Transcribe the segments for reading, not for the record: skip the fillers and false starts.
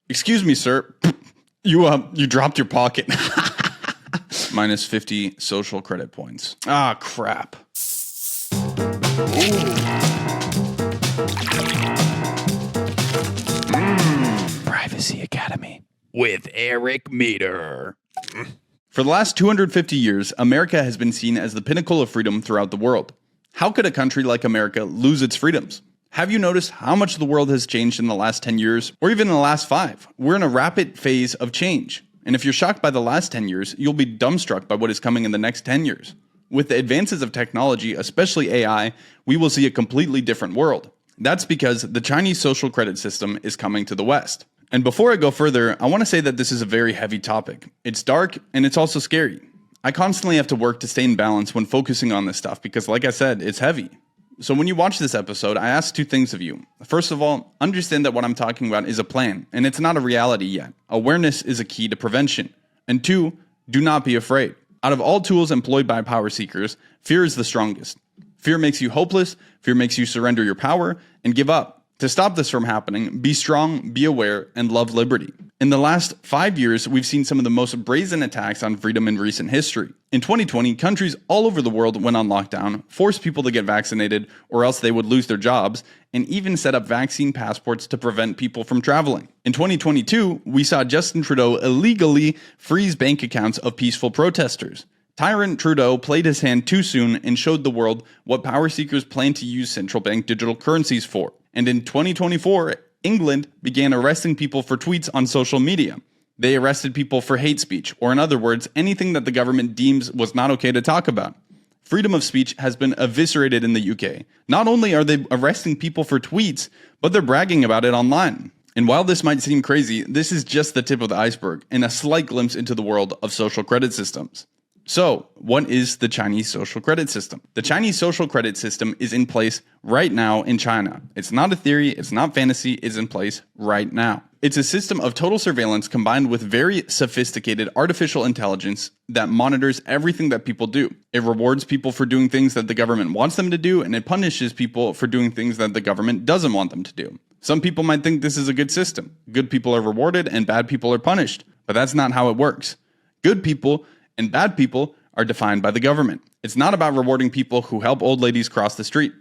Excuse me, sir. You dropped your pocket. Minus 50 social credit points. Ah, crap. Privacy Academy with Eric Meter. For the last 250 years, America has been seen as the pinnacle of freedom throughout the world. How could a country like America lose its freedoms? Have you noticed how much the world has changed in the last 10 years, or even in the last 5? We're in a rapid phase of change. And if you're shocked by the last 10 years, you'll be dumbstruck by what is coming in the next 10 years. With the advances of technology, especially AI, we will see a completely different world. That's because the Chinese social credit system is coming to the West. And before I go further, I want to say that this is a very heavy topic. It's dark and it's also scary. I constantly have to work to stay in balance when focusing on this stuff because, like I said, it's heavy. So when you watch this episode, I ask 2 things of you. First of all, understand that what I'm talking about is a plan, and it's not a reality yet. Awareness is a key to prevention. And 2, do not be afraid. Out of all tools employed by power seekers, fear is the strongest. Fear makes you hopeless, fear makes you surrender your power, and give up. To stop this from happening, be strong, be aware, and love liberty. In the last 5 years, we've seen some of the most brazen attacks on freedom in recent history. In 2020, countries all over the world went on lockdown, forced people to get vaccinated or else they would lose their jobs, and even set up vaccine passports to prevent people from traveling. In 2022, we saw Justin Trudeau illegally freeze bank accounts of peaceful protesters. Tyrant Trudeau played his hand too soon and showed the world what power seekers plan to use central bank digital currencies for. And in 2024, England began arresting people for tweets on social media. They arrested people for hate speech, or in other words, anything that the government deems was not okay to talk about. Freedom of speech has been eviscerated in the UK. Not only are they arresting people for tweets, but they're bragging about it online. And while this might seem crazy, this is just the tip of the iceberg and a slight glimpse into the world of social credit systems. So, what is the Chinese social credit system? The Chinese social credit system is in place right now in China. It's not a theory, it's not fantasy, it's in place right now. It's a system of total surveillance combined with very sophisticated artificial intelligence that monitors everything that people do. It rewards people for doing things that the government wants them to do, and it punishes people for doing things that the government doesn't want them to do. Some people might think this is a good system. Good people are rewarded and bad people are punished, but that's not how it works. Good people and bad people are defined by the government. It's not about rewarding people who help old ladies cross the street.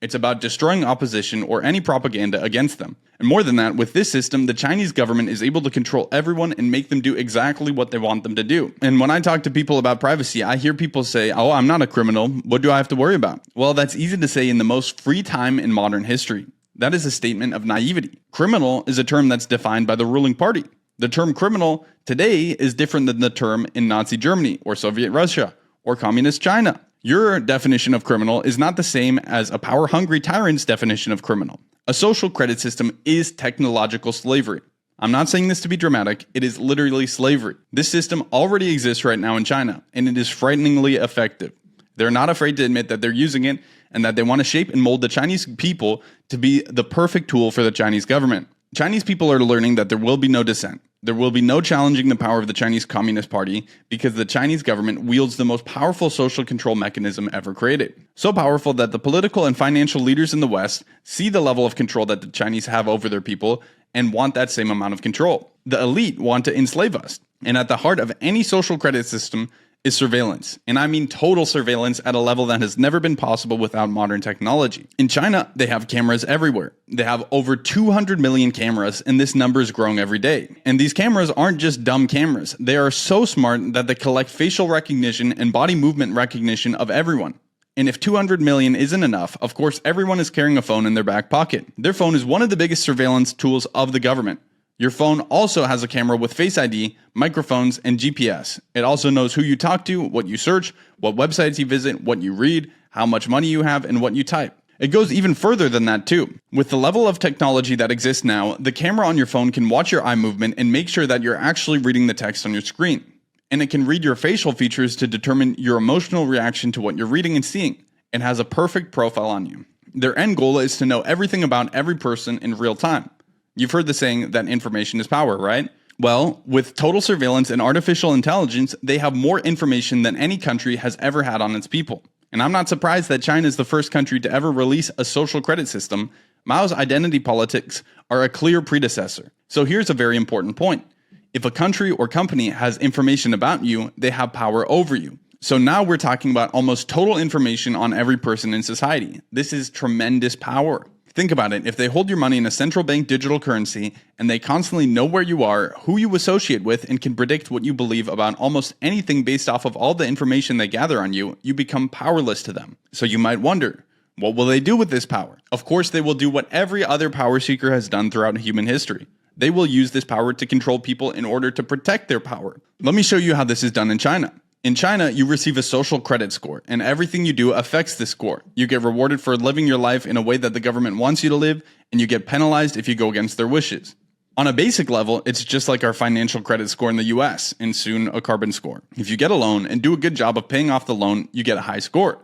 It's about destroying opposition or any propaganda against them. And more than that, with this system, the Chinese government is able to control everyone and make them do exactly what they want them to do. And when I talk to people about privacy, I hear people say, "Oh, I'm not a criminal. What do I have to worry about?" Well, that's easy to say in the most free time in modern history. That is a statement of naivety. Criminal is a term that's defined by the ruling party. The term criminal today is different than the term in Nazi Germany or Soviet Russia or Communist China. Your definition of criminal is not the same as a power-hungry tyrant's definition of criminal. A social credit system is technological slavery. I'm not saying this to be dramatic, it is literally slavery. This system already exists right now in China, and it is frighteningly effective. They're not afraid to admit that they're using it and that they want to shape and mold the Chinese people to be the perfect tool for the Chinese government. Chinese people are learning that there will be no dissent. There will be no challenging the power of the Chinese Communist Party because the Chinese government wields the most powerful social control mechanism ever created. So powerful that the political and financial leaders in the West see the level of control that the Chinese have over their people and want that same amount of control. The elite want to enslave us. And at the heart of any social credit system is surveillance. And I mean total surveillance at a level that has never been possible without modern technology. In China, they have cameras everywhere. They have over 200 million cameras, and this number is growing every day. And these cameras aren't just dumb cameras. They are so smart that they collect facial recognition and body movement recognition of everyone. And if 200 million isn't enough, of course, everyone is carrying a phone in their back pocket. Their phone is one of the biggest surveillance tools of the government. Your phone also has a camera with Face ID, microphones, and GPS. It also knows who you talk to, what you search, what websites you visit, what you read, how much money you have, and what you type. It goes even further than that too. With the level of technology that exists now, the camera on your phone can watch your eye movement and make sure that you're actually reading the text on your screen. And it can read your facial features to determine your emotional reaction to what you're reading and seeing. It has a perfect profile on you. Their end goal is to know everything about every person in real time. You've heard the saying that information is power, right? Well, with total surveillance and artificial intelligence, they have more information than any country has ever had on its people. And I'm not surprised that China is the first country to ever release a social credit system, Mao's identity politics are a clear predecessor. So here's a very important point. If a country or company has information about you, they have power over you. So now we're talking about almost total information on every person in society. This is tremendous power. Think about it. If they hold your money in a central bank digital currency and they constantly know where you are, who you associate with, and can predict what you believe about almost anything based off of all the information they gather on you, you become powerless to them. So you might wonder, what will they do with this power? Of course, they will do what every other power seeker has done throughout human history. They will use this power to control people in order to protect their power. Let me show you how this is done in China. In China, you receive a social credit score, and everything you do affects this score. You get rewarded for living your life in a way that the government wants you to live, and you get penalized if you go against their wishes. On a basic level, it's just like our financial credit score in the US, and soon a carbon score. If you get a loan and do a good job of paying off the loan, you get a high score.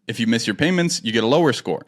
If you miss your payments, you get a lower score.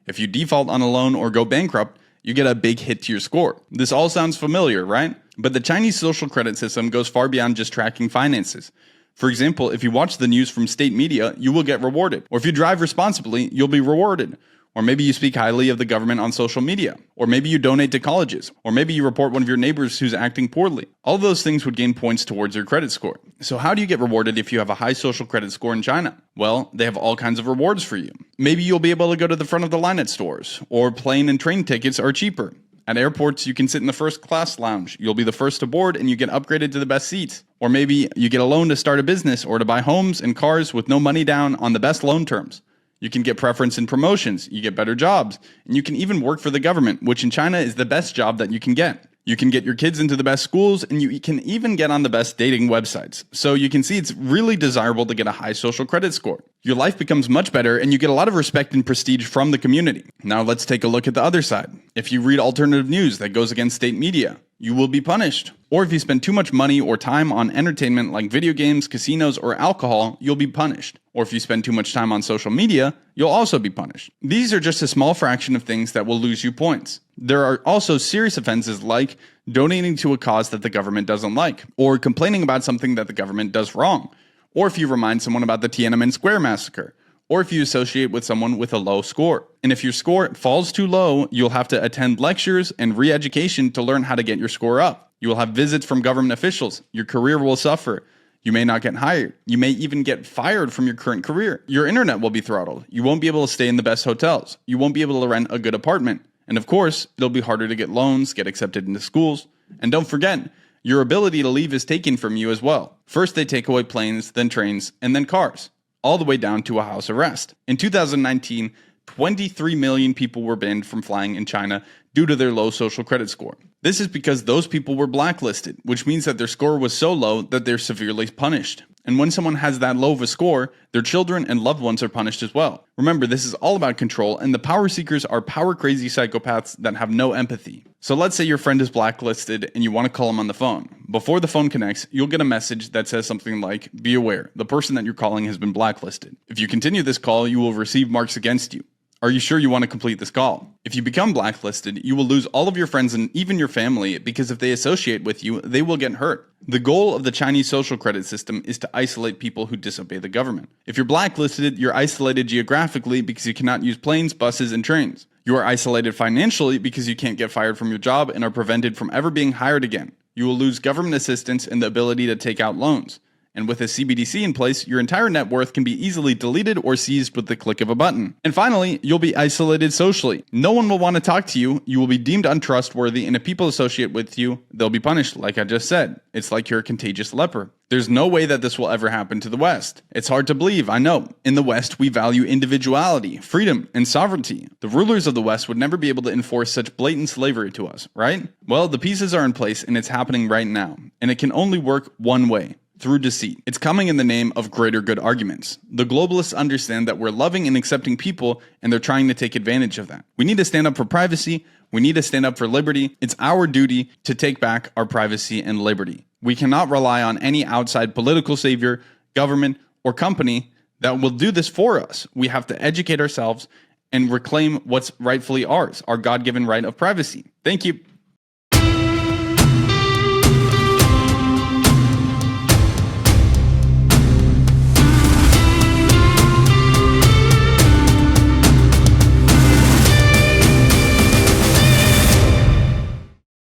If you default on a loan or go bankrupt, you get a big hit to your score. This all sounds familiar, right? But the Chinese social credit system goes far beyond just tracking finances. For example, if you watch the news from state media, you will get rewarded. Or if you drive responsibly, you'll be rewarded. Or maybe you speak highly of the government on social media. Or maybe you donate to colleges. Or maybe you report one of your neighbors who's acting poorly. All of those things would gain points towards your credit score. So how do you get rewarded if you have a high social credit score in China? Well, they have all kinds of rewards for you. Maybe you'll be able to go to the front of the line at stores. Or plane and train tickets are cheaper. At airports, you can sit in the first class lounge. You'll be the first to board and you get upgraded to the best seats. Or maybe you get a loan to start a business or to buy homes and cars with no money down on the best loan terms. You can get preference in promotions, you get better jobs, and you can even work for the government, which in China is the best job that you can get. You can get your kids into the best schools, and you can even get on the best dating websites. So you can see it's really desirable to get a high social credit score. Your life becomes much better, and you get a lot of respect and prestige from the community. Now let's take a look at the other side. If you read alternative news that goes against state media, you will be punished. Or if you spend too much money or time on entertainment like video games, casinos, or alcohol, you'll be punished. Or if you spend too much time on social media, you'll also be punished. These are just a small fraction of things that will lose you points. There are also serious offenses like donating to a cause that the government doesn't like, or complaining about something that the government does wrong, or if you remind someone about the Tiananmen Square massacre, or if you associate with someone with a low score. And if your score falls too low, you'll have to attend lectures and re-education to learn how to get your score up. You will have visits from government officials. Your career will suffer. You may not get hired. You may even get fired from your current career. Your internet will be throttled. You won't be able to stay in the best hotels. You won't be able to rent a good apartment. And of course, it'll be harder to get loans, get accepted into schools. And don't forget, your ability to leave is taken from you as well. First, they take away planes, then trains, and then cars, all the way down to a house arrest. In 2019, 23 million people were banned from flying in China due to their low social credit score. This is because those people were blacklisted, which means that their score was so low that they're severely punished. And when someone has that low of a score, their children and loved ones are punished as well. Remember, this is all about control, and the power seekers are power-crazy psychopaths that have no empathy. So let's say your friend is blacklisted and you want to call him on the phone. Before the phone connects, you'll get a message that says something like, "Be aware, the person that you're calling has been blacklisted. If you continue this call, you will receive marks against you. Are you sure you want to complete this call?" If you become blacklisted, you will lose all of your friends and even your family, because if they associate with you, they will get hurt. The goal of the Chinese social credit system is to isolate people who disobey the government. If you're blacklisted, you're isolated geographically because you cannot use planes, buses, and trains. You are isolated financially because you can't get fired from your job and are prevented from ever being hired again. You will lose government assistance and the ability to take out loans. And with a CBDC in place, your entire net worth can be easily deleted or seized with the click of a button. And finally, you'll be isolated socially. No one will want to talk to you, you will be deemed untrustworthy, and if people associate with you, they'll be punished, like I just said. It's like you're a contagious leper. There's no way that this will ever happen to the West. It's hard to believe, I know. In the West, we value individuality, freedom, and sovereignty. The rulers of the West would never be able to enforce such blatant slavery to us, right? Well, the pieces are in place, and it's happening right now. And it can only work one way: through deceit. It's coming in the name of greater good arguments. The globalists understand that we're loving and accepting people, and they're trying to take advantage of that. We need to stand up for privacy. We need to stand up for liberty. It's our duty to take back our privacy and liberty. We cannot rely on any outside political savior, government, or company that will do this for us. We have to educate ourselves and reclaim what's rightfully ours, our God-given right of privacy. Thank you.